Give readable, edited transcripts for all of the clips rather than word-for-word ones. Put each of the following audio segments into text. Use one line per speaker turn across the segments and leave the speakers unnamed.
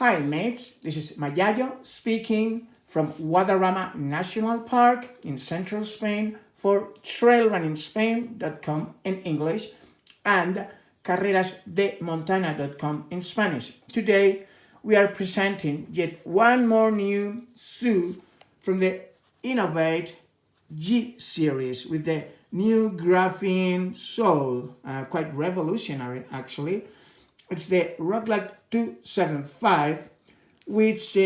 Hi mates, this is Mayayo speaking from Guadarrama National Park in central Spain for trailrunningspain.com in English and carrerasdemontana.com in Spanish. Today we are presenting yet one more new shoe from the INOV-8 G series with the new graphene sole, quite revolutionary actually. It's the ROCLITE G-275, which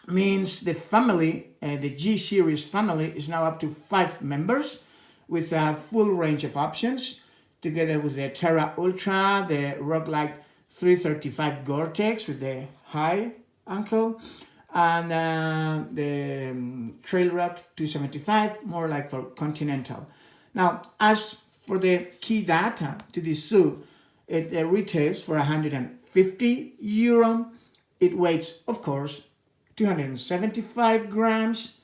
means the family, the G series family, is now up to 5 members with a full range of options, together with the Terra Ultra, the ROCLITE 335 Gore-Tex with the high ankle, and the Trailrock 275, more like for continental. Now, as for the key data to this shoe, it retails for €150. It weighs, of course, 275 grams.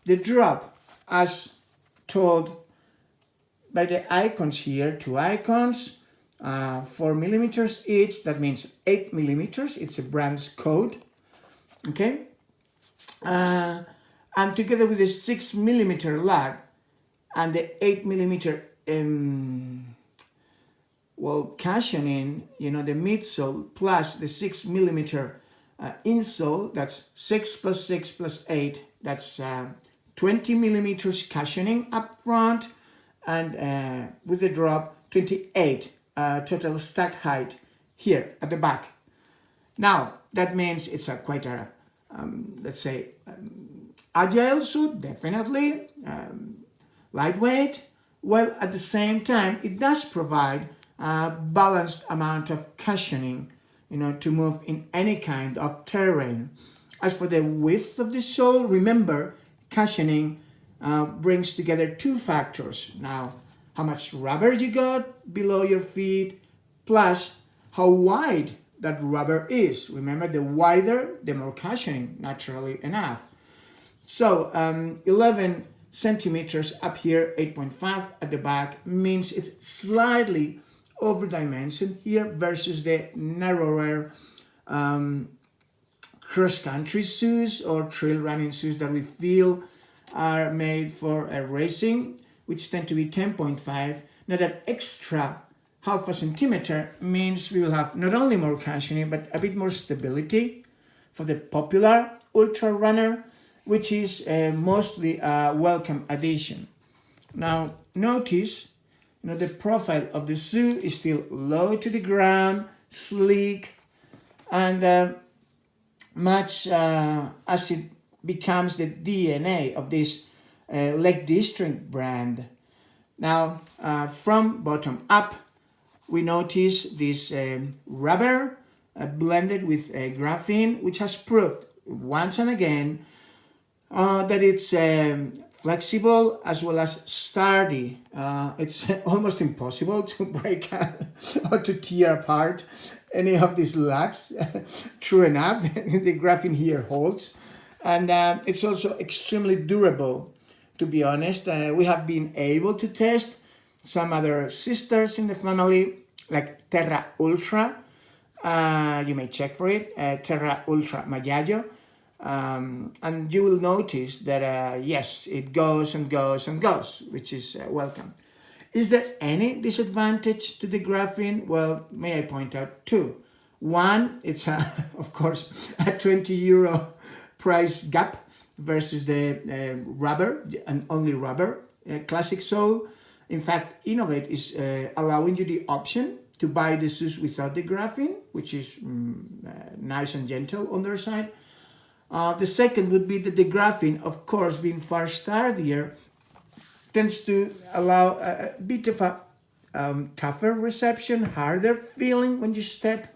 The drop, as told by the icons here, 2 icons, 4 millimeters each. That means 8 millimeters. It's a brand's code. Okay. And together with the 6 millimeter lug and the 8 millimeter cushioning, the midsole plus the 6 millimeter insole, that's 6 plus 6 plus 8, that's 20 millimeters cushioning up front, and with the drop 28 total stack height here at the back. Now that means it's quite a let's say agile suit, definitely lightweight, while at the same time it does provide a balanced amount of cushioning, to move in any kind of terrain. As for the width of the sole, remember, cushioning brings together 2 factors. Now, how much rubber you got below your feet, plus how wide that rubber is. Remember, the wider, the more cushioning, naturally enough. So, 11 centimeters up here, 8.5 at the back, means it's slightly over-dimensioned here versus the narrower cross-country shoes or trail running shoes that we feel are made for racing, which tend to be 10.5. Now that extra half a centimeter means we will have not only more cushioning but a bit more stability for the popular ultra runner, which is mostly a welcome addition. Now notice, the profile of the shoe is still low to the ground, sleek, and much as it becomes the DNA of this Lake District brand. Now, from bottom up, we notice this rubber blended with graphene, which has proved once and again that it's flexible as well as sturdy. It's almost impossible to break or to tear apart any of these lugs. True enough, the graphene here holds. And it's also extremely durable, to be honest. We have been able to test some other sisters in the family, like Terra Ultra. You may check for it, Terra Ultra Mayayo. And you will notice that, yes, it goes and goes and goes, which is welcome. Is there any disadvantage to the graphene? Well, may I point out 2. One, it's, of course, a €20 price gap versus the rubber, and only rubber, classic sole. In fact, INOV-8 is allowing you the option to buy the shoes without the graphene, which is nice and gentle on their side. The second would be that the graphene, of course, being far sturdier, tends to allow a bit of a tougher reception, harder feeling when you step.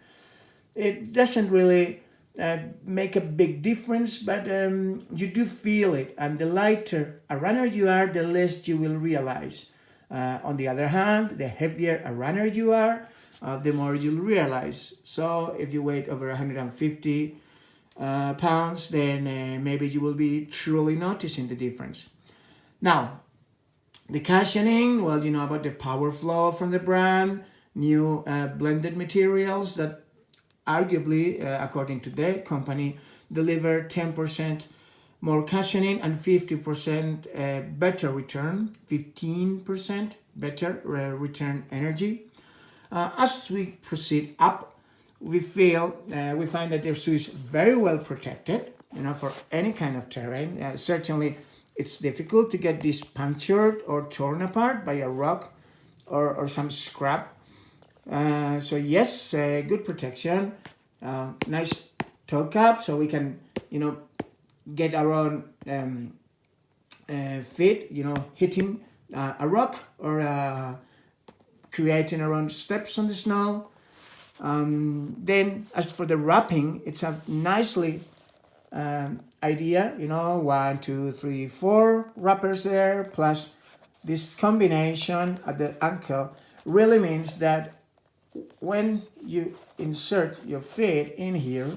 It doesn't really make a big difference, but you do feel it. And the lighter a runner you are, the less you will realize. On the other hand, the heavier a runner you are, the more you'll realize. So if you weigh over 150 pounds, then maybe you will be truly noticing the difference. Now, the cushioning, well, you know about the power flow from the brand, new blended materials that arguably, according to the company, deliver 10% more cushioning and 50% better return, 15% better return energy. As we proceed up, we find that their shoes very well protected, for any kind of terrain. Certainly, it's difficult to get this punctured or torn apart by a rock or some scrap. So yes, good protection, nice toe cap, so we can, get our own feet, hitting a rock or creating our own steps on the snow. Then as for the wrapping, it's a nicely idea, 1, 2, 3, 4 wrappers there, plus this combination at the ankle really means that when you insert your feet in here,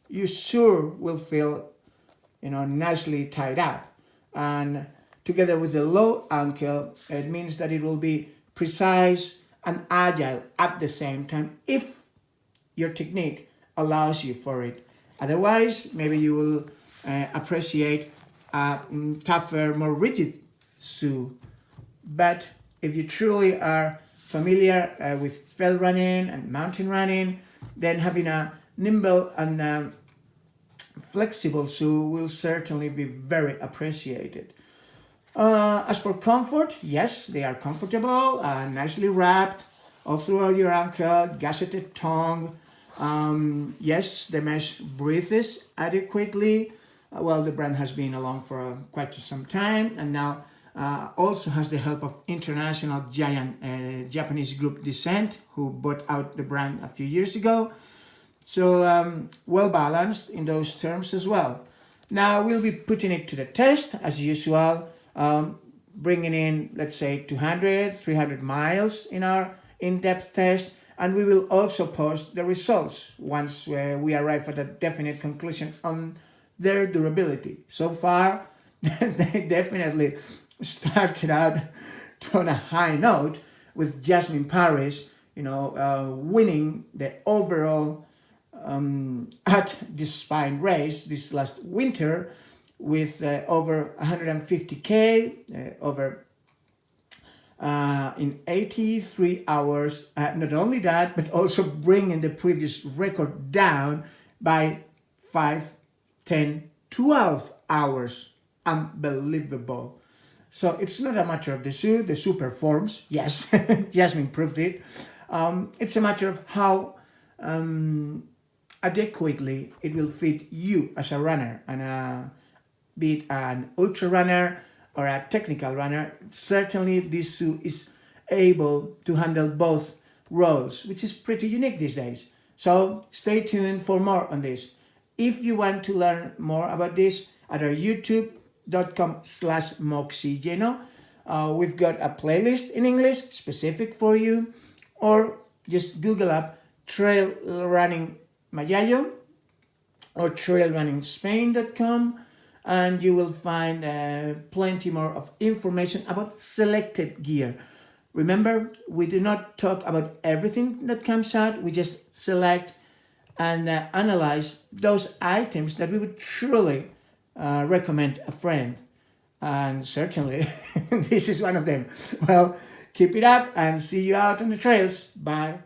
you sure will feel, nicely tied up. And together with the low ankle, it means that it will be precise and agile at the same time if your technique allows you for it. Otherwise, maybe you will appreciate a tougher, more rigid shoe. But if you truly are familiar with trail running and mountain running, then having a nimble and flexible shoe will certainly be very appreciated. As for comfort, yes, they are comfortable, nicely wrapped all throughout your ankle, gusseted tongue. Yes, the mesh breathes adequately. Well, the brand has been along for quite some time, and now also has the help of international giant Japanese group Descent, who bought out the brand a few years ago. So well balanced in those terms as well. Now we'll be putting it to the test as usual, bringing in, let's say, 200, 300 miles in our in-depth test, and we will also post the results once we arrive at a definite conclusion on their durability. So far, they definitely started out on a high note with Jasmine Paris, winning the overall at the Spine race this last winter with over 150K, over in 83 hours. Not only that, but also bringing the previous record down by 5, 10, 12 hours. Unbelievable. So it's not a matter of the shoe performs. Yes, Jasmine proved it. It's a matter of how adequately it will fit you as a runner, and be it an ultra runner or a technical runner. Certainly this shoe is able to handle both roles, which is pretty unique these days. So stay tuned for more on this. If you want to learn more about this, at our youtube.com/moxygeno, we've got a playlist in English specific for you, or just Google up trail running Mayayo or trailrunningspain.com, and you will find plenty more of information about selected gear. Remember, we do not talk about everything that comes out. We just select and analyze those items that we would truly recommend a friend. And certainly, this is one of them. Well, keep it up and see you out on the trails. Bye.